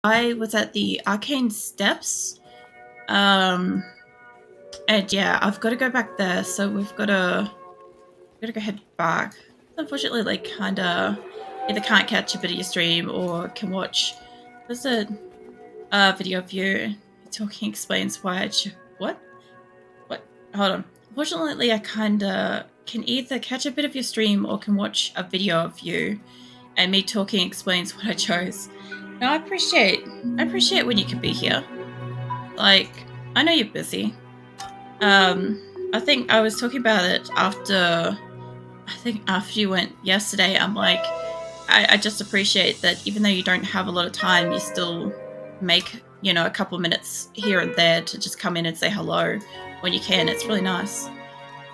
I was at the Arcane Steps. Um, and yeah, I've got to go back there, so we've got to go head back. Unfortunately, like, kinda either can't catch a bit of your stream or can watch. There's a video of you talking explains why what? What? Hold on. Unfortunately, I kinda can either catch a bit of your stream or can watch a video of you and me talking explains what I chose. Now, I appreciate when you can be here. Like, I know you're busy. I think I was talking about it after you went yesterday. I'm like, I just appreciate that even though you don't have a lot of time, you still make, a couple of minutes here and there to just come in and say hello when you can. It's really nice.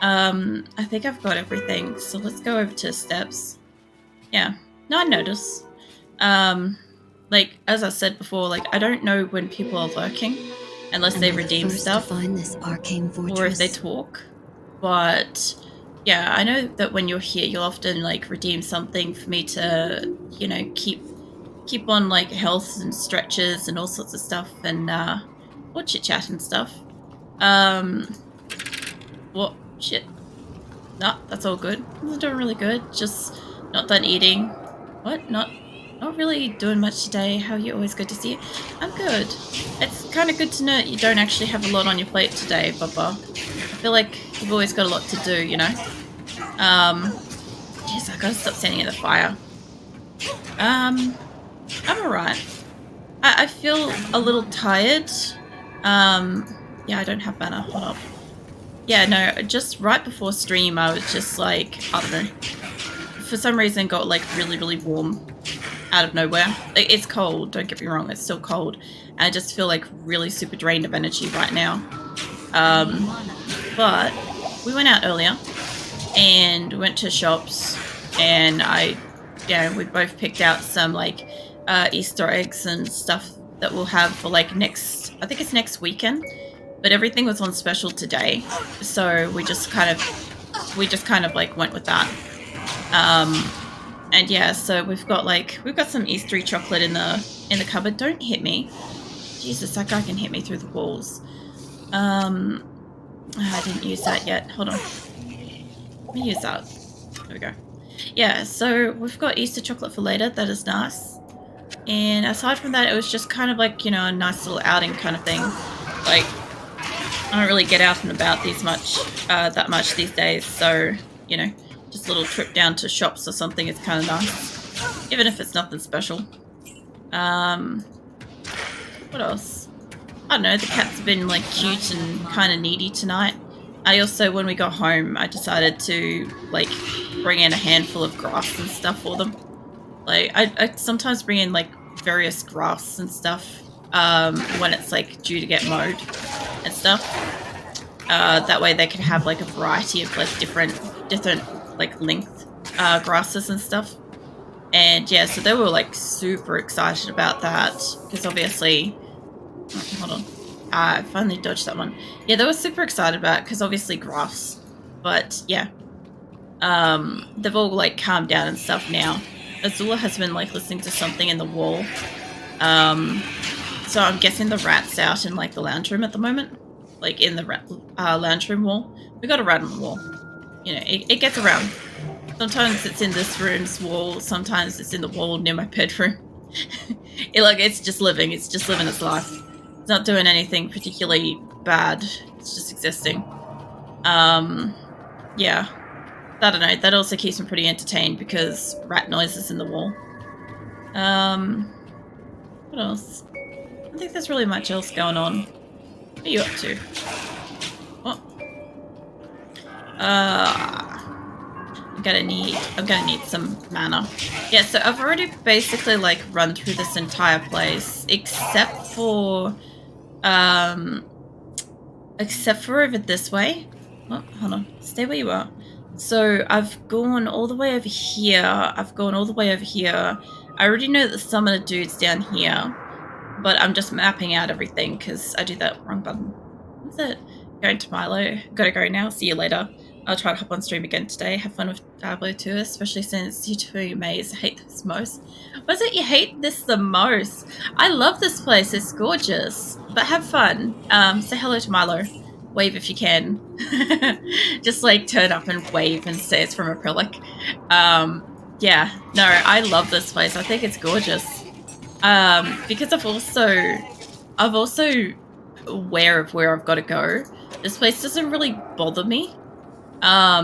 I think I've got everything, so let's go over to steps. Yeah, no, I notice. Like, as I said before, like, I don't know when people are lurking unless they redeem stuff find this arcane fortress. or if they talk. But yeah, I know that when you're here, you'll often like redeem something for me to, keep on like health and stretches and all sorts of stuff and or chit chat and stuff. What shit? No, that's all good. I'm doing really good. Just not done eating. What? Not really doing much today. How are you? Always good to see you. I'm good. It's kind of good to know that you don't actually have a lot on your plate today, Bubba. I feel like you've always got a lot to do, Jeez, I gotta stop standing in the fire. I'm alright. I feel a little tired. Yeah, I don't have banner. Hold up. Yeah, no, just right before stream, I was just like, I don't know. For some reason, got like really, really warm out of nowhere. It's cold, don't get me wrong, it's still cold. And I just feel like really super drained of energy right now. But we went out earlier and went to shops and we both picked out some like Easter eggs and stuff that we'll have for like I think it's next weekend. But everything was on special today, so we just kind of like went with that. And yeah, so we've got some Eastery chocolate in the cupboard. Don't hit me, Jesus! That guy can hit me through the walls. I didn't use that yet. Hold on, let me use that. There we go. Yeah, so we've got Easter chocolate for later. That is nice. And aside from that, it was just kind of like a nice little outing kind of thing. Like, I don't really get out and about that much these days, so just a little trip down to shops or something is kind of nice, even if it's nothing special. What else? I don't know. The cats have been like cute and kind of needy tonight. I also, when we got home, I decided to like bring in a handful of grass and stuff for them. Like I sometimes bring in like various grass and stuff when it's like due to get mowed and stuff. That way they can have like a variety of like different like length grasses and stuff. And yeah, so they were like super excited about that because obviously, hold on, I finally dodged that one. Yeah, they were super excited about it because obviously grass. But yeah, they've all like calmed down and stuff now. Azula has been like listening to something in the wall. So I'm guessing the rat's out in like the lounge room at the moment, like in the lounge room wall. We got a rat on the wall. It gets around. Sometimes it's in this room's wall. Sometimes it's in the wall near my bedroom. It's just living. It's just living its life. It's not doing anything particularly bad. It's just existing. Yeah. I don't know. That also keeps me pretty entertained because rat noises in the wall. What else? I don't think there's really much else going on. What are you up to? What? I'm gonna need some mana. Yeah, so I've already basically like run through this entire place except for over this way. Oh, hold on. Stay where you are. So I've gone all the way over here. I already know that the summoner dude's down here, but I'm just mapping out everything because I do that wrong button. What's it? Going to Milo. Gotta go now. See you later. I'll try to hop on stream again today. Have fun with Diablo 2, especially since you two mays hate this most. Was it you hate this the most? I love this place. It's gorgeous. But have fun. Say hello to Milo. Wave if you can. Just like turn up and wave and say it's from acrylic. Yeah, no, I love this place. I think it's gorgeous. Because I've also aware of where I've got to go. This place doesn't really bother me. I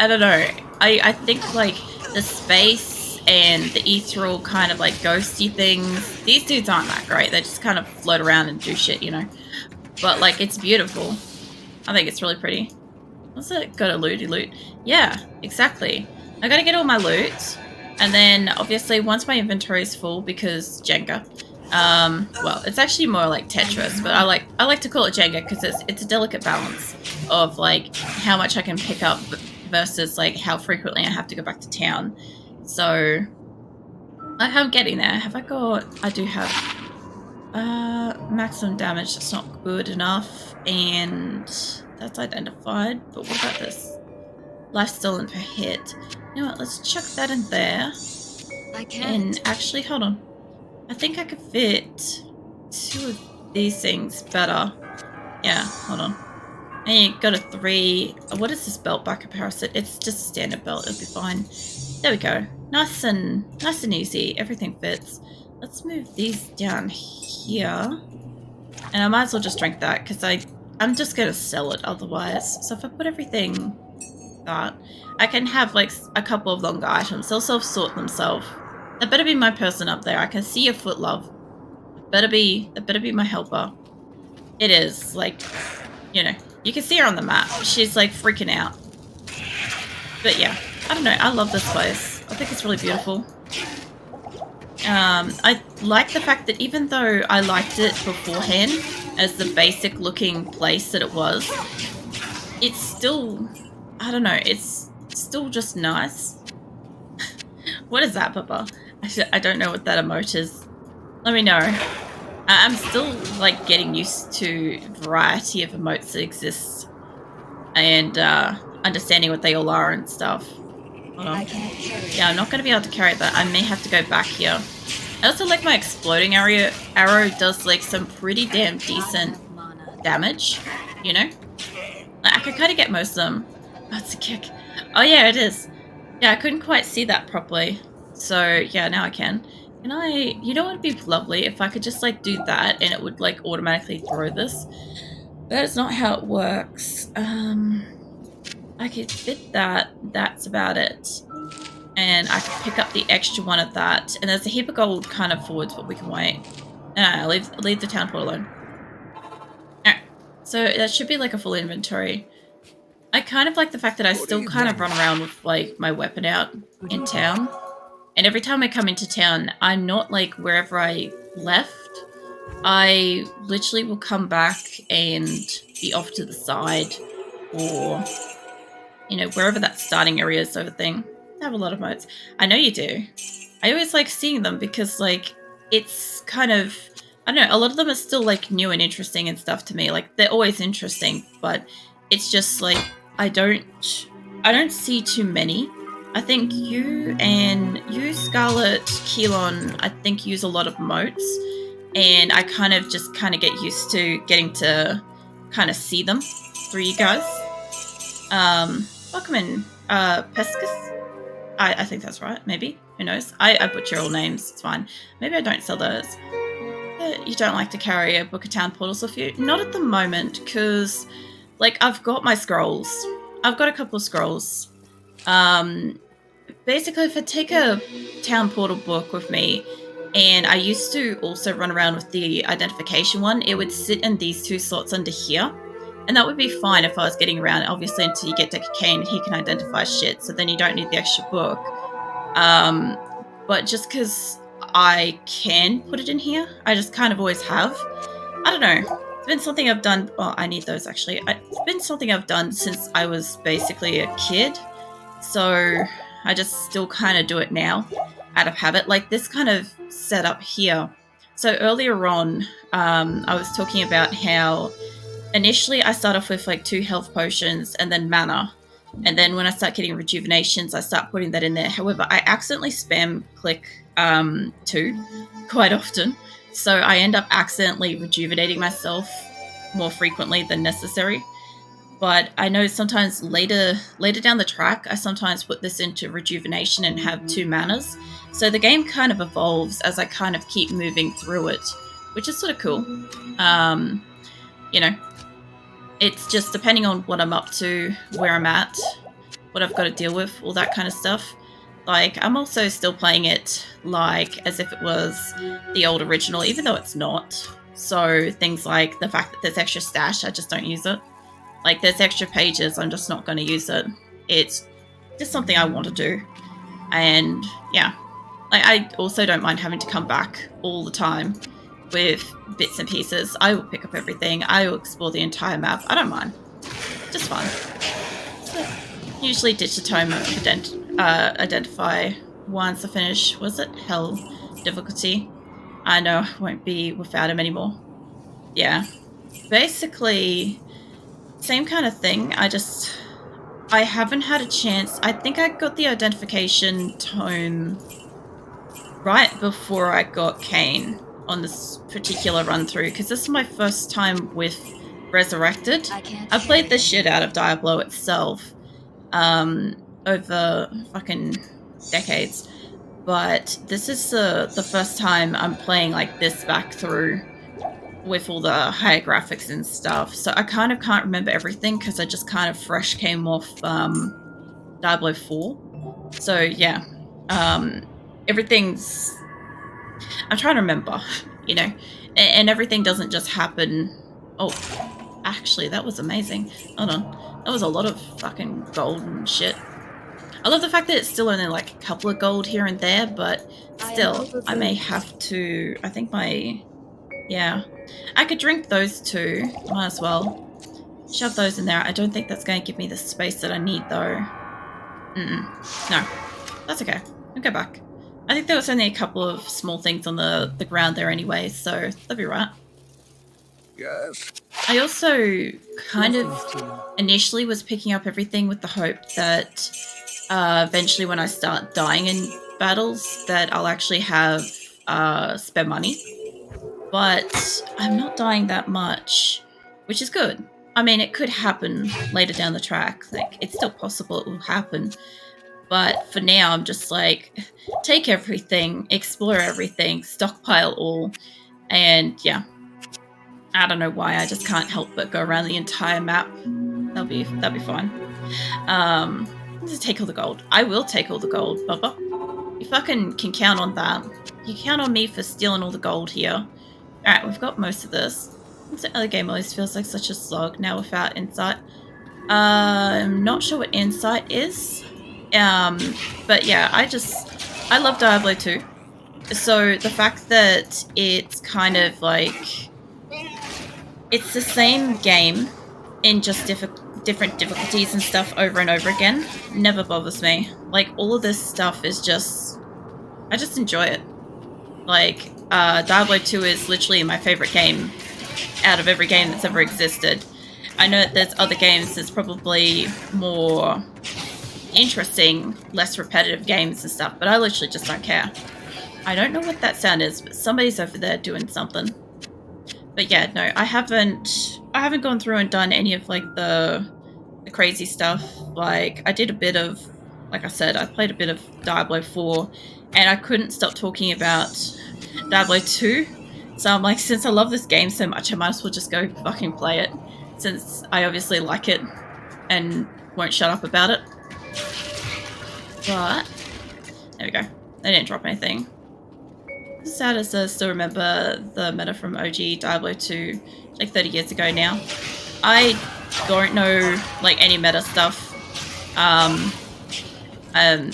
don't know. I think like the space and the ethereal kind of like ghosty things, these dudes aren't that great. They just kind of float around and do shit, you know. But like it's beautiful. I think it's really pretty. What's it? Got a looty loot? Yeah, exactly. I gotta get all my loot. And then obviously once my inventory is full, because Jenga. Well, it's actually more like Tetris, but I like to call it Jenga because it's a delicate balance of like how much I can pick up versus like how frequently I have to go back to town. So I'm getting there. Have I got? I do have maximum damage. That's not good enough, and that's identified. But what about this? Life stolen per hit. You know what? Let's chuck that in there. I can't. And actually, hold on. I think I could fit 2 of these things better. Yeah, hold on. And you got a 3. What is this belt by comparison? It's just a standard belt. It'll be fine. There we go. Nice and easy. Everything fits. Let's move these down here. And I might as well just drink that because I'm just going to sell it otherwise. So if I put everything that, I can have like a couple of longer items. They'll self-sort themselves. That better be my person up there. I can see your foot, love. That better be my helper. It is, like, you know, you can see her on the map. She's like freaking out. But yeah, I don't know. I love this place. I think it's really beautiful. I like the fact that even though I liked it beforehand as the basic looking place that it was, it's still, I don't know, it's still just nice. What is that, Papa? I don't know what that emote is. Let me know. I'm still like getting used to variety of emotes that exist and understanding what they all are and stuff. Hold on. Yeah, I'm not going to be able to carry that. I may have to go back here. I also like my exploding arrow does like some pretty damn decent damage, you know? Like, I could kind of get most of them. That's a kick. Oh yeah, it is. Yeah, I couldn't quite see that properly. So yeah, now I can. Can I, you know what would be lovely if I could just like do that and it would like automatically throw this. That is not how it works. I could fit that, that's about it. And I could pick up the extra one of that. And there's a heap of gold kind of forwards, but we can wait. No, leave the town port alone. Alright, so that should be like a full inventory. I kind of like the fact that I still kind of run around with like my weapon out in town. And every time I come into town, I'm not like wherever I left. I literally will come back and be off to the side or, you know, wherever that starting area is sort of thing. I have a lot of modes. I know you do. I always like seeing them because like it's kind of, I don't know, a lot of them are still like new and interesting and stuff to me. Like they're always interesting, but it's just like I don't see too many. I think you, Scarlet, Keelon, I think use a lot of motes, and I kind of get used to getting to kind of see them through you guys. Welcome in, Pescus. I think that's right, maybe. Who knows? I butcher all names, it's fine. Maybe I don't sell those. You don't like to carry a Book of Town portals with you? Not at the moment, because, like, I've got my scrolls. I've got a couple of scrolls. Basically, if I take a town portal book with me, and I used to also run around with the identification one, it would sit in these 2 slots under here. And that would be fine if I was getting around, obviously, until you get Decker Kane, he can identify shit, so then you don't need the extra book. But just because I can put it in here, I just kind of always have. I don't know. It's been something I've done, well, I need those actually. It's been something I've done since I was basically a kid. So I just still kind of do it now out of habit. Like this kind of setup here. So earlier on, I was talking about how initially I start off with like 2 health potions and then mana. And then when I start getting rejuvenations, I start putting that in there. However, I accidentally spam click 2 quite often. So I end up accidentally rejuvenating myself more frequently than necessary. But I know sometimes later down the track, I sometimes put this into rejuvenation and have 2 manas. So the game kind of evolves as I kind of keep moving through it, which is sort of cool. You know, it's just depending on what I'm up to, where I'm at, what I've got to deal with, all that kind of stuff. Like, I'm also still playing it like as if it was the old original, even though it's not. So things like the fact that there's extra stash, I just don't use it. Like, there's extra pages, I'm just not going to use it. It's just something I want to do. And yeah, like, I also don't mind having to come back all the time with bits and pieces. I will pick up everything. I will explore the entire map. I don't mind. Just fun. So, usually ditch the tome of identify once I finish, was it Hell difficulty? I know I won't be without him anymore. Yeah. Basically, same kind of thing. I haven't had a chance. I think I got the identification tome right before I got Kain on this particular run through, because this is my first time with Resurrected. I've played the shit out of Diablo itself over fucking decades, but this is the first time I'm playing like this back through with all the higher graphics and stuff. So I kind of can't remember everything because I just kind of fresh came off Diablo 4. So yeah, everything's... I'm trying to remember, you know, and everything doesn't just happen. Oh, actually, that was amazing. Hold on. That was a lot of fucking gold and shit. I love the fact that it's still only like a couple of gold here and there, but still, I may have to... I think my... Yeah. I could drink those 2. Might as well. Shove those in there. I don't think that's going to give me the space that I need, though. No. That's okay. I'll go back. I think there was only a couple of small things on the ground there anyway, so that'll be right. Yes. I also kind of initially was picking up everything with the hope that eventually when I start dying in battles that I'll actually have spare money. But I'm not dying that much, which is good. I mean, it could happen later down the track. Like, it's still possible it will happen. But for now, I'm just like, take everything, explore everything, stockpile all, and yeah. I don't know why, I just can't help but go around the entire map. That'll be fine. Just take all the gold. I will take all the gold, Bubba. You fucking can count on that. You count on me for stealing all the gold here. Alright, we've got most of this. The other game always feels like such a slog now without insight. I'm not sure what insight is. But yeah, I love Diablo 2. So the fact that it's kind of like... It's the same game in just different difficulties and stuff over and over again never bothers me. Like, all of this stuff is just... I just enjoy it. Like, Diablo 2 is literally my favorite game out of every game that's ever existed. I know that there's other games that's probably more interesting, less repetitive games and stuff, but I literally just don't care. I don't know what that sound is, but somebody's over there doing something. But yeah, no, I haven't gone through and done any of like the crazy stuff. Like, I did a bit of, like I said, I played a bit of Diablo 4, and I couldn't stop talking about Diablo 2. So I'm like, since I love this game so much, I might as well just go fucking play it, since I obviously like it and won't shut up about it. But there we go. They didn't drop anything. Sad as I still remember the meta from OG Diablo 2 like 30 years ago now. I don't know like any meta stuff. I'm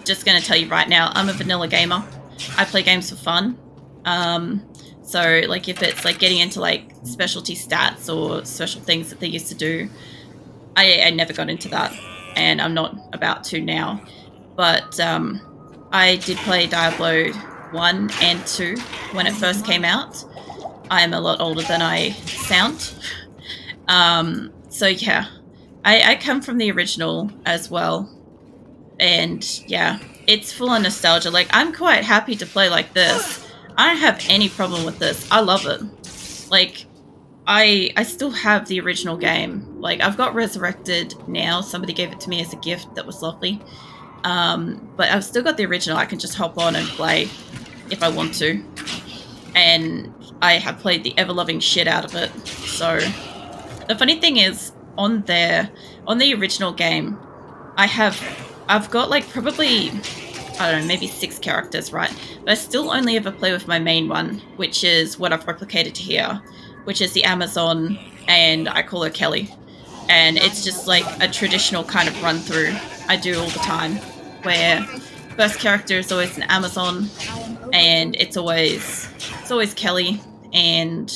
just gonna tell you right now, I'm a vanilla gamer. I play games for fun. So like if it's like getting into like specialty stats or special things that they used to do, I never got into that, and I'm not about to now. But I did play Diablo 1 and 2 when it first came out. I am a lot older than I sound. So yeah, I come from the original as well, and yeah, it's full of nostalgia. Like, I'm quite happy to play like this. I don't have any problem with this. I love it. Like, I still have the original game. Like, I've got Resurrected now. Somebody gave it to me as a gift. That was lovely. But I've still got the original. I can just hop on and play if I want to. And I have played the ever-loving shit out of it. So the funny thing is, on the original game, I've got like probably, I don't know, maybe 6 characters, right? But I still only ever play with my main one, which is what I've replicated here, which is the Amazon, and I call her Kelly. And it's just like a traditional kind of run through I do all the time, where first character is always an Amazon, and it's always Kelly, and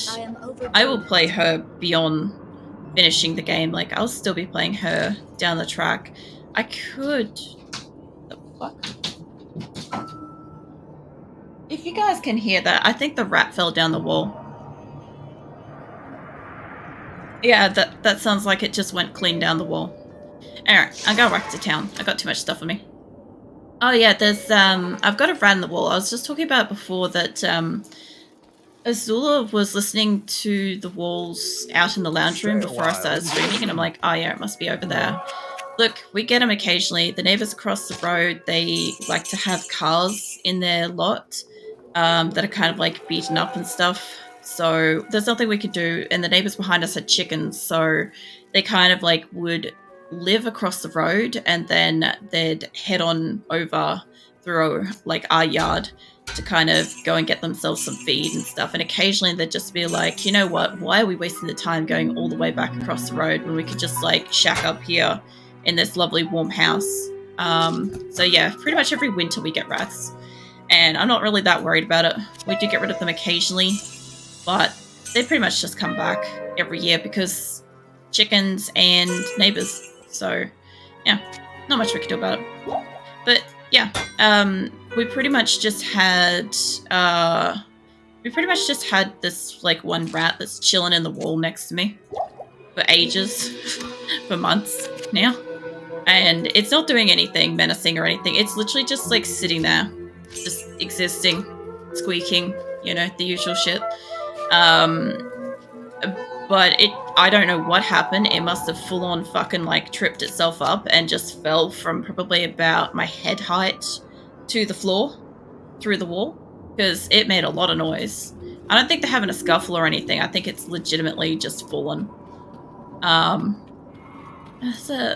I will play her beyond finishing the game. Like, I'll still be playing her down the track. I could... The fuck? If you guys can hear that, I think the rat fell down the wall. Yeah, that sounds like it just went clean down the wall. Alright, I'll go back to town. I got too much stuff on me. Oh yeah, there's, I've got a rat in the wall. I was just talking about before that, Azula was listening to the walls out in the lounge room before I started streaming, and I'm like, oh yeah, it must be over there. Look, we get them occasionally. The neighbors across the road, they like to have cars in their lot that are kind of like beaten up and stuff. So there's nothing we could do. And the neighbors behind us had chickens, so they kind of like would live across the road, and then they'd head on over through like our yard to kind of go and get themselves some feed and stuff. And occasionally they'd just be like, you know what, why are we wasting the time going all the way back across the road when we could just like shack up here in this lovely warm house? So yeah, pretty much every winter we get rats, and I'm not really that worried about it. We do get rid of them occasionally, but they pretty much just come back every year because chickens and neighbors. So yeah, not much we can do about it. But yeah, we pretty much just had this like one rat that's chilling in the wall next to me for ages, for months now, and it's not doing anything menacing or anything. It's literally just like sitting there, just existing, squeaking, you know, the usual shit. But I don't know what happened. It must have full on fucking like tripped itself up and just fell from probably about my head height to the floor through the wall, because it made a lot of noise. I don't think they're having a scuffle or anything. I think it's legitimately just fallen. So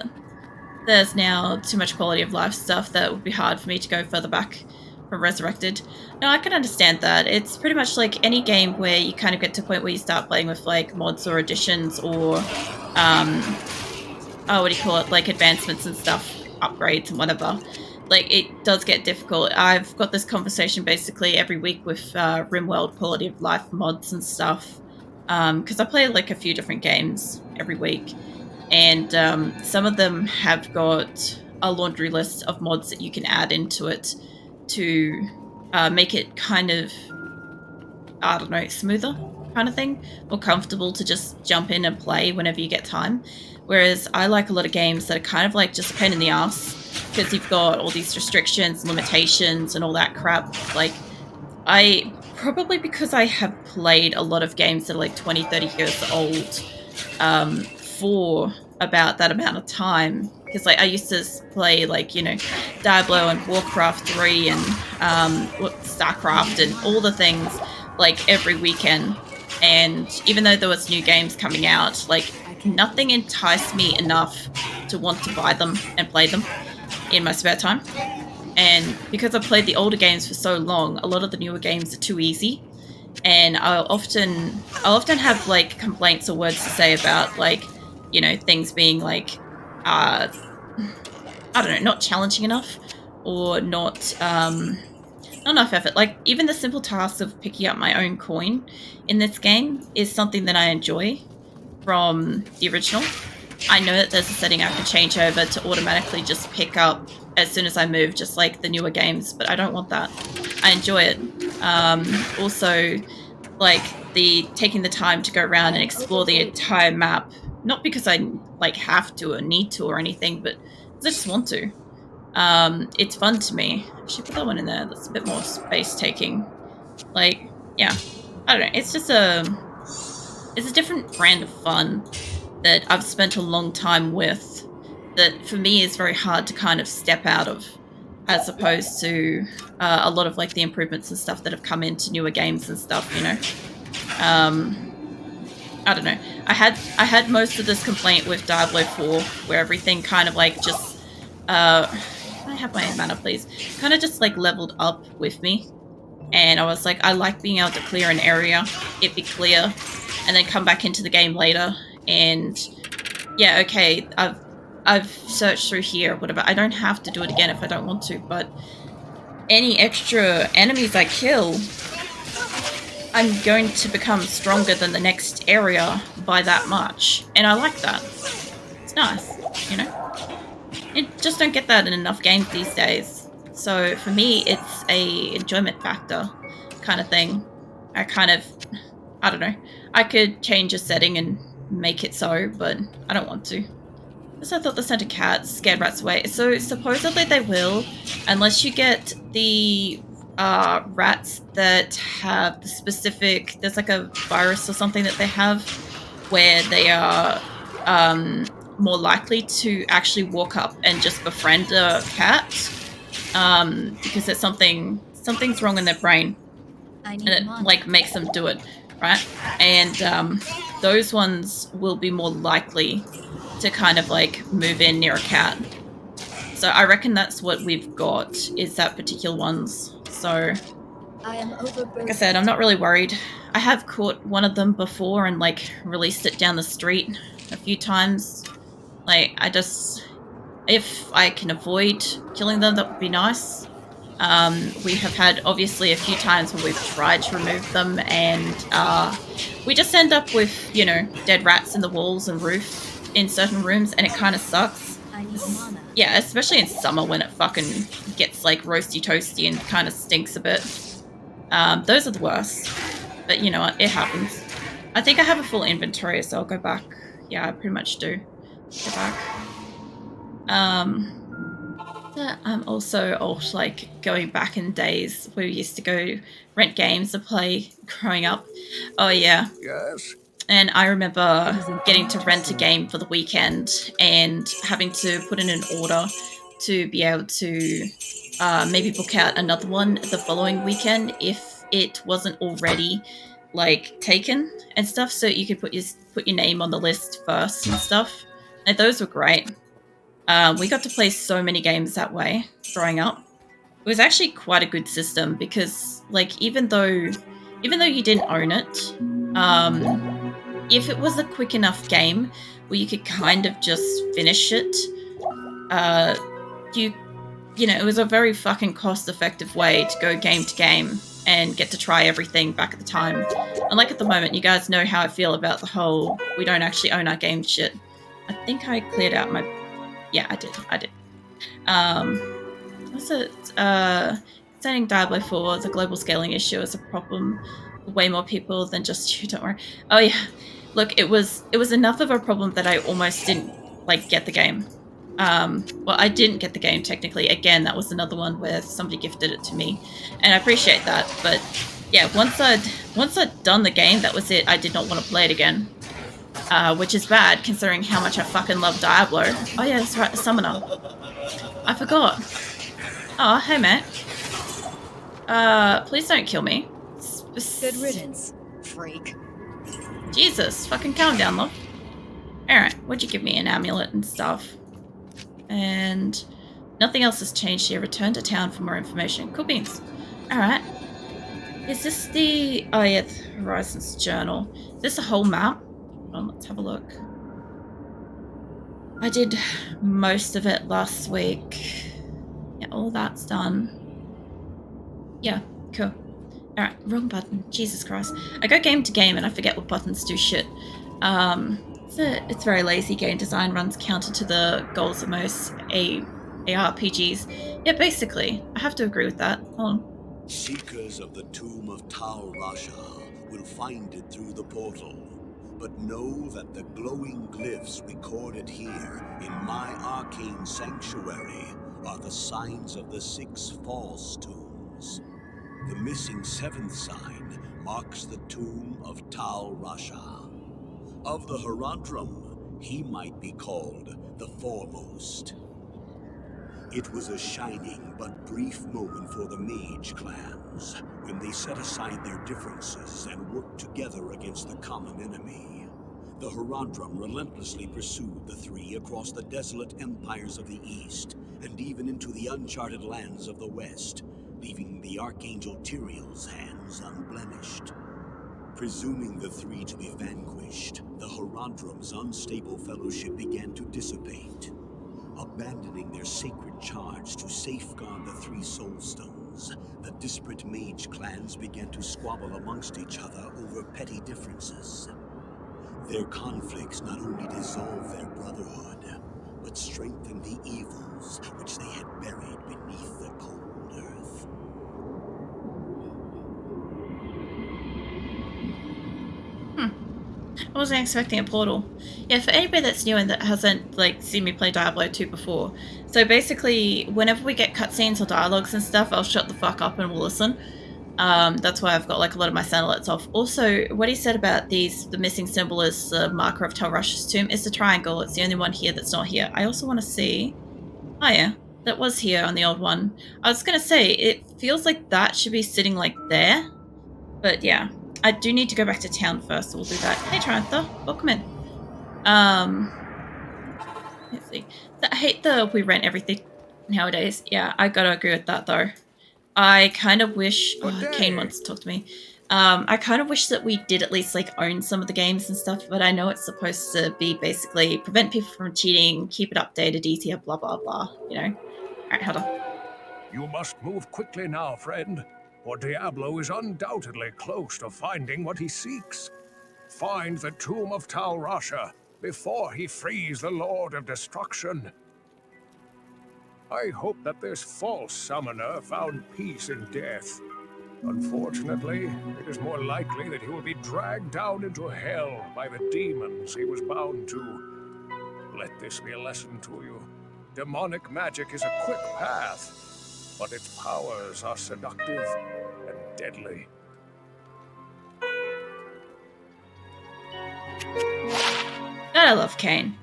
there's now too much quality of life stuff that would be hard for me to go further back from Resurrected. No, I can understand that. It's pretty much like any game where you kind of get to a point where you start playing with like mods or additions or what do you call it, like advancements and stuff, upgrades and whatever. Like, it does get difficult. I've got this conversation basically every week with RimWorld quality of life mods and stuff, because I play like a few different games every week, and some of them have got a laundry list of mods that you can add into it to make it kind of, I don't know, smoother kind of thing, more comfortable to just jump in and play whenever you get time. Whereas I like a lot of games that are kind of like just a pain in the ass, because you've got all these restrictions, limitations, and all that crap. Like, I probably, because I have played a lot of games that are like 20, 30 years old for about that amount of time, because like I used to play like, you know, Diablo and Warcraft 3 and StarCraft and all the things like every weekend. And even though there was new games coming out, like nothing enticed me enough to want to buy them and play them in my spare time. And because I've played the older games for so long, a lot of the newer games are too easy. And I'll often have like complaints or words to say about like, you know, things being like, I don't know, not challenging enough, or not enough effort. Like, even the simple task of picking up my own coin in this game is something that I enjoy from the original. I know that there's a setting I can change over to automatically just pick up as soon as I move, just like the newer games, but I don't want that. I enjoy it. Also, like, the taking the time to go around and explore the entire map Not because I like have to or need to or anything, but because I just want to. It's fun to me. I should put that one in there. That's a bit more space taking. Like, yeah, I don't know. It's just it's a different brand of fun that I've spent a long time with. That for me is very hard to kind of step out of, as opposed to a lot of like the improvements and stuff that have come into newer games and stuff. You know. I don't know. I had most of this complaint with Diablo 4, where everything kind of like just can I have my mana, please? Kind of just like leveled up with me, and I was like, I like being able to clear an area, it be clear, and then come back into the game later, and yeah, okay, I've searched through here, whatever. I don't have to do it again if I don't want to, but any extra enemies I kill, I'm going to become stronger than the next area by that much. And I like that. It's nice, you know? You just don't get that in enough games these days. So for me, it's a enjoyment factor kind of thing. I don't know. I could change a setting and make it so, but I don't want to. So I thought the sent a cat scared rats away. So supposedly they will, unless you get the rats that have the specific, there's like a virus or something that they have where they are more likely to actually walk up and just befriend a cat because there's something's wrong in their brain and it like makes them do it, right? And those ones will be more likely to kind of like move in near a cat. So I reckon that's what we've got, is that particular ones. So like I said, I'm not really worried. I have caught one of them before and like released it down the street a few times. Like if I can avoid killing them, that would be nice. We have had obviously a few times where we've tried to remove them and we just end up with, you know, dead rats in the walls and roof in certain rooms, and it kind of sucks. Yeah, especially in summer when it fucking gets like roasty toasty and kind of stinks a bit. Those are the worst. But you know what, it happens. I think I have a full inventory, so I'll go back. Yeah, I pretty much do. Go back. I'm also like going back in days where we used to go rent games to play growing up. Oh yeah. Yes. And I remember getting to rent a game for the weekend and having to put in an order to be able to maybe book out another one the following weekend if it wasn't already like taken and stuff. So you could put your name on the list first and stuff. And those were great. We got to play so many games that way growing up. It was actually quite a good system because, like, even though you didn't own it, if it was a quick enough game where you could kind of just finish it, you know, it was a very fucking cost-effective way to go game to game and get to try everything back at the time. Unlike at the moment, you guys know how I feel about the whole we don't actually own our game shit. I think I cleared out my... Yeah, I did. What's it? Setting Diablo 4, the global scaling issue is a problem for way more people than just you, don't worry. Oh yeah, look, it was enough of a problem that I almost didn't, like, get the game. Well, I didn't get the game, technically. Again, that was another one where somebody gifted it to me, and I appreciate that, but yeah, once I'd done the game, that was it. I did not want to play it again. Which is bad, considering how much I fucking love Diablo. Oh yeah, that's right, the summoner. I forgot. Oh, hey, mate. Please don't kill me. Good riddance, freak. Jesus, fucking calm down, love. Alright, what'd you give me? An amulet and stuff. And nothing else has changed here. Return to town for more information. Cool beans. Alright. Is this the... Oh yeah, the Horizons Journal. Is this a whole map? Let's have a look. I did most of it last week. Yeah, all that's done. Yeah, cool. Alright, wrong button. Jesus Christ. I go game to game and I forget what buttons do shit. It's very lazy. Game design runs counter to the goals of most ARPGs. Yeah, basically. I have to agree with that. Hold on. Seekers of the tomb of Tal Rasha will find it through the portal. but know that the glowing glyphs recorded here in my arcane sanctuary are the signs of the 6 false tombs. The missing 7th sign marks the tomb of Tal Rasha. Of the Herodrum, he might be called the Foremost. It was a shining but brief moment for the mage clans when they set aside their differences and worked together against the common enemy. The Herodrum relentlessly pursued the 3 across the desolate empires of the east and even into the uncharted lands of the west, leaving the Archangel Tyrael's hands unblemished. Presuming the 3 to be vanquished, the Herodrum's unstable fellowship began to dissipate. Abandoning their sacred charge to safeguard the 3 soul stones, the disparate mage clans began to squabble amongst each other over petty differences. Their conflicts not only dissolved their brotherhood, but strengthened the evils which they had buried beneath the cold earth. I wasn't expecting a portal. Yeah, for anybody that's new and that hasn't like seen me play Diablo 2 before, so basically whenever we get cutscenes or dialogues and stuff, I'll shut the fuck up and we'll listen. That's why I've got like a lot of my sound alerts off. Also, what he said about the missing symbol is the marker of Tal Rasha's tomb is the triangle. It's the only one here that's not here. I also want to see... Oh yeah, that was here on the old one. I was going to say, it feels like that should be sitting like there. But yeah, I do need to go back to town first, so we'll do that. Hey Triantha, welcome in. Let's see. I hate the we rent everything nowadays. Yeah, I gotta agree with that though. I kind of wish... Kane wants to talk to me. I kind of wish that we did at least like own some of the games and stuff, but I know it's supposed to be basically prevent people from cheating, keep it updated, easier, blah, blah, blah, you know? Alright, hold on. You must move quickly now, friend, for Diablo is undoubtedly close to finding what he seeks. Find the tomb of Tal Rasha before he frees the Lord of Destruction. I hope that this false summoner found peace in death. Unfortunately, it is more likely that he will be dragged down into hell by the demons he was bound to. Let this be a lesson to you. Demonic magic is a quick path, but its powers are seductive and deadly. God, I love Kane.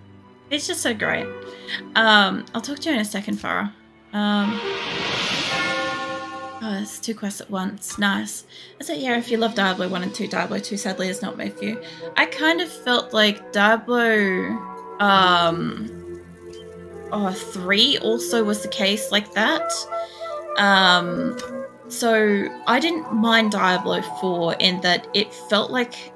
He's just so great. I'll talk to you in a second, Farah. Oh, it's 2 quests at once. Nice. I said, yeah, if you love Diablo 1 and 2, Diablo 2 sadly is not made for you. I kind of felt like Diablo 3 also was the case like that. So I didn't mind Diablo 4 in that it felt like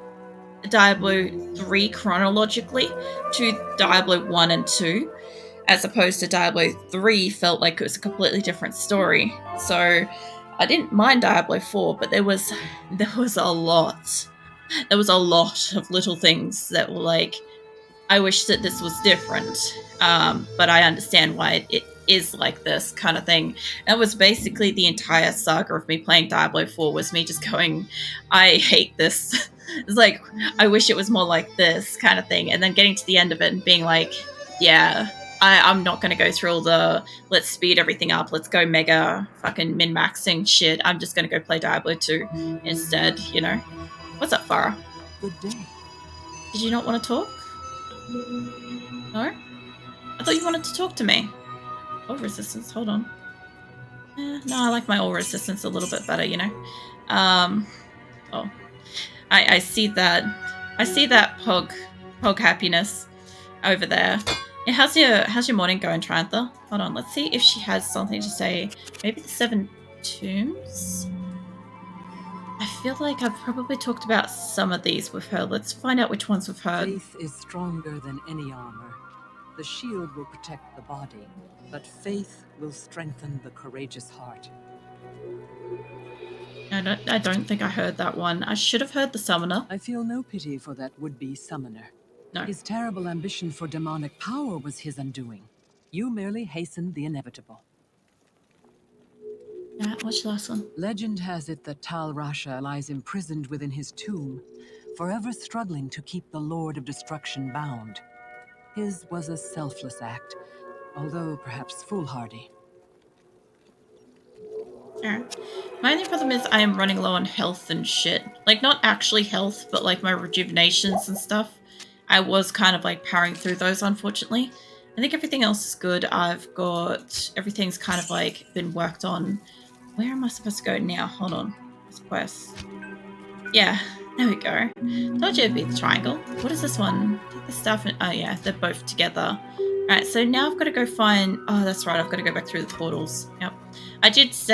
Diablo 3 chronologically to Diablo 1 and 2, as opposed to Diablo 3 felt like it was a completely different story. So I didn't mind Diablo 4, but there was a lot. There was a lot of little things that were like, I wish that this was different, but I understand why it is like this kind of thing. That was basically the entire saga of me playing Diablo 4 was me just going, I hate this. It's like, I wish it was more like this kind of thing. And then getting to the end of it and being like, yeah, I'm not going to go through all the let's speed everything up, let's go mega fucking min-maxing shit. I'm just going to go play Diablo 2 instead, you know? What's up, Farah? Good day. Did you not want to talk? No? I thought you wanted to talk to me. All resistance, hold on. No, I like my all resistance a little bit better, you know? Oh. I see that. I see that Pog happiness over there. Yeah, how's your morning going, Triantha? Hold on, let's see if she has something to say. Maybe the 7 tombs? I feel like I've probably talked about some of these with her. Let's find out which ones we've heard. Faith is stronger than any armor. The shield will protect the body, but faith will strengthen the courageous heart. I don't think I heard that one. I should have heard the summoner. I feel no pity for that would-be summoner. No. His terrible ambition for demonic power was his undoing. You merely hastened the inevitable. Yeah, what's the last one? Legend has it that Tal Rasha lies imprisoned within his tomb, forever struggling to keep the Lord of Destruction bound. His was a selfless act, although perhaps foolhardy. Alright. My only problem is I am running low on health and shit. Like, not actually health, but like my rejuvenations and stuff. I was kind of like powering through those, unfortunately. I think everything else is good. I've got... everything's kind of like been worked on. Where am I supposed to go now? Hold on. This quest. Yeah, there we go. Told you it'd be the triangle. What is this one? Take the stuff and... oh yeah, they're both together. Alright, so now I've got to go find... oh, that's right, I've got to go back through the portals. Yep. I did say